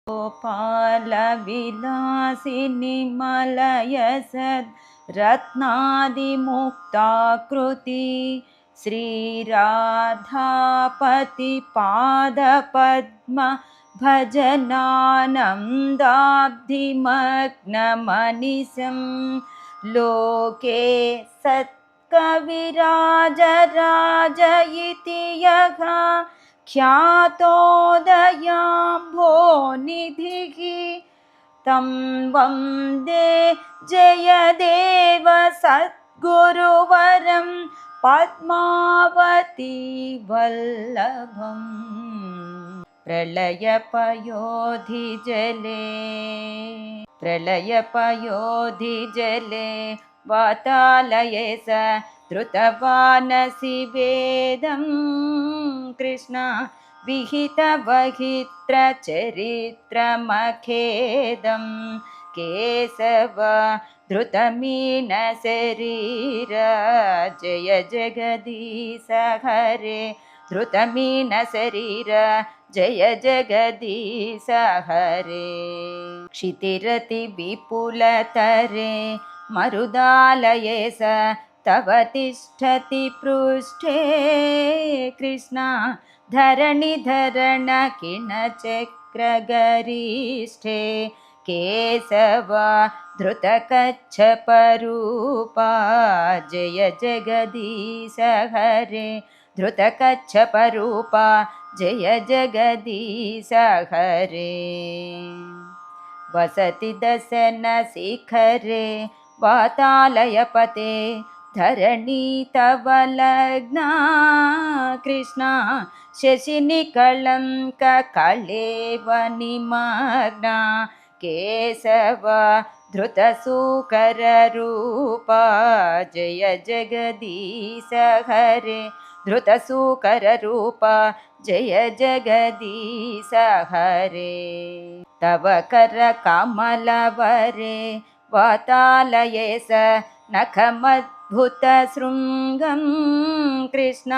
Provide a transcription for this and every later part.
गोपालविलासिनि मलयसद् रत्नादिमुक्ताकृति श्रीराधापतिपादपद्म भजनानन्दाब्धिमग्नमनिशं लोके सत्कविराजराज इति यः ख्यातोदयाम्भोनिधिः तं वन्दे जयदेव सद्गुरुवरं पद्मावती वल्लभम्। प्रलयपयोधिजले वातालये स धृतवानसि वेदं कृष्ण विहितवहित्रचरित्रमखेदं केशव धृतमीनशरीर जय जगदीश हरे धृतमीनशरीर जय जगदीश हरे। क्षितिरति विपुलतरे मरुदालये स तव तिष्ठति पृष्ठे कृष्ण धरणिधरण किणचक्रगरिष्ठे केशव धृतकच्छपरूपा जय जगदीश हरे धृतकच्छपरूपा जय जगदीश हरे। वसति दशन शिखरे वातालयपते धरणी तव लग्ना कृष्ण शशिनिकळङ्ककलेव निमग्ना केशव धृतसूकररूपा जय जगदीश हरे धृतसूकररूपा जय जगदीश हरे। तव करकमलवरे वातालये स नखमद्भुतशृङ्गं कृष्ण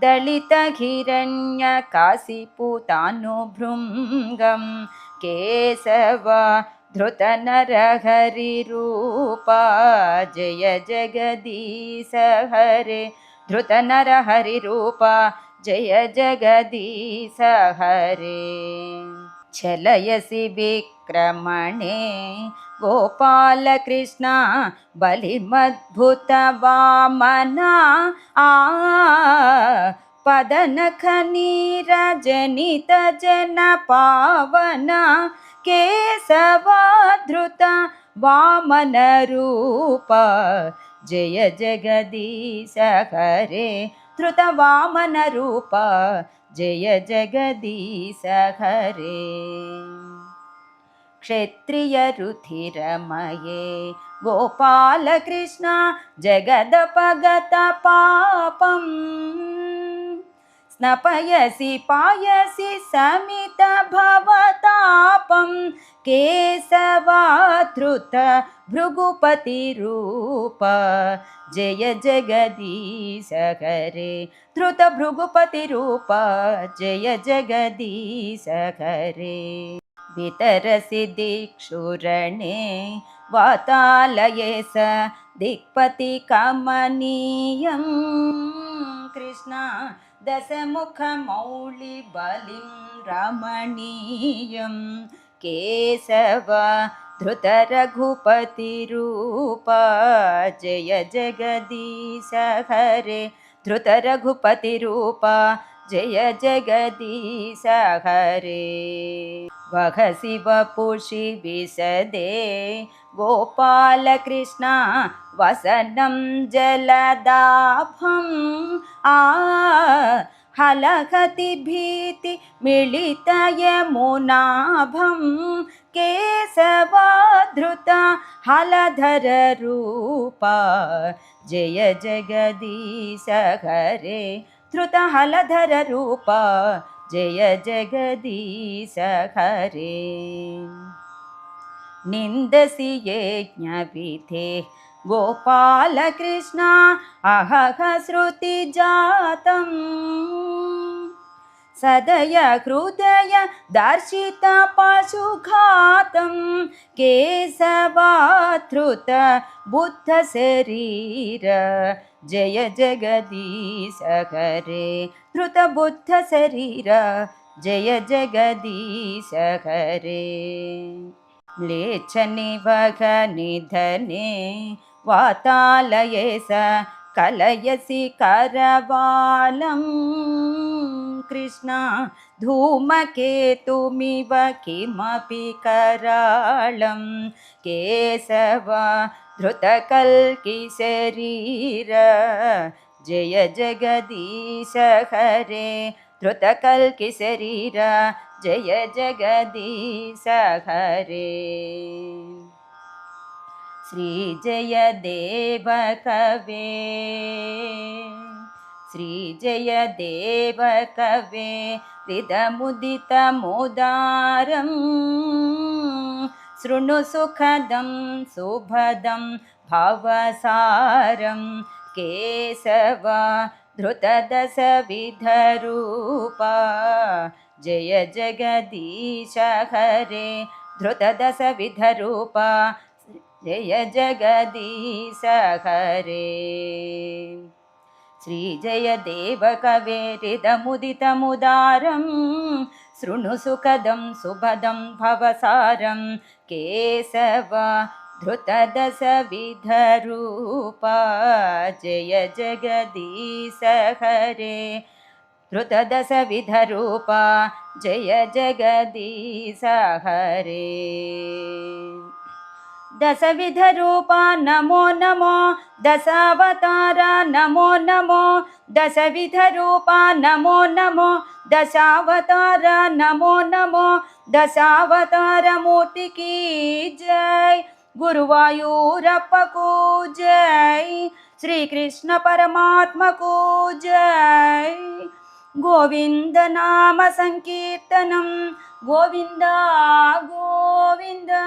दलितहिरण्यकाशिपूतानुभृङ्गं केशव धृतनरहरिरूपा जय जगदीश हरे धृतनरहरिरूपा जय जगदीश हरे। चलयसि विक्रमणे गोपालकृष्ण बलिमद्भुतवामना पदनखनीरजनितजनपावना केशवाधृत वामनरूपा जय जगदीश हरे धृतवामनरूपा जय जगदीश हरे। क्षत्रियरुधिरमये गोपालकृष्ण जगदपगत पापं स्नपयसि पायसि समित भवतापं केशवाधृत भृगुपतिरूपा जय जगदीश हरे धृत भृगुपतिरूपा जय जगदीश हरे। वितरसि दिक्षुरणे वातालये स दिक्पतिकमनीयं कृष्ण दशमुखमौलिबलिं रमणीयं केशव धृतरघुपतिरूपा जय जगदीश हरे धृतरघुपतिरूपा जय जगदीश हरे। वहसि वपुषि विशदे गोपालकृष्ण वसनं जलदाभं हलहति भीति मिलितयमुनाभं केशवाधृत हलधररूपा जय जगदीश हरे धृत हलधररूपा जय जगदीश हरे। निन्दसि यज्ञविधे गोपालकृष्ण अहह श्रुतिजातं सदय हृदय दर्शित पशुघातं केशवाधृत बुद्ध शरीर जय जगदीश हरे धृत बुद्ध शरीर जय जगदीश हरे म्लेच्छ निवह निधने वातालये स कलयसि करवालं कृष्ण धूमकेतुमिव किमपि करालं केशव धृतकल्किशरीर जय जगदीश हरे धृतकल्किशरीर जय जगदीश हरे श्री जय देव कवे श्री जय देव कवे हृदमुदितमुदारं शृणु सुखदं सुभदं भवसारं केशव धृतदशविधरूपा जय जगदीश हरे धृतदशविधरूपा जय जगदीश हरे श्री जय देव कवे हृदमुदितमुदारं शृणु सुखदं सुभदं भवसारं केशव धृतदशविधरूपा जय जगदीश हरे धृतदशविधरूपा जय जगदीश हरे दशविधरूपा नमो नमो दशावतार नमो नमो दशविधरूपा नमो नमो दशावतार नमो नमो दशावतार मूर्ति की जय गुरुवायूरप्पा को जय श्री कृष्ण परमात्मा को जय गोविंद नाम संकीर्तनम गोविंदा गोविंदा।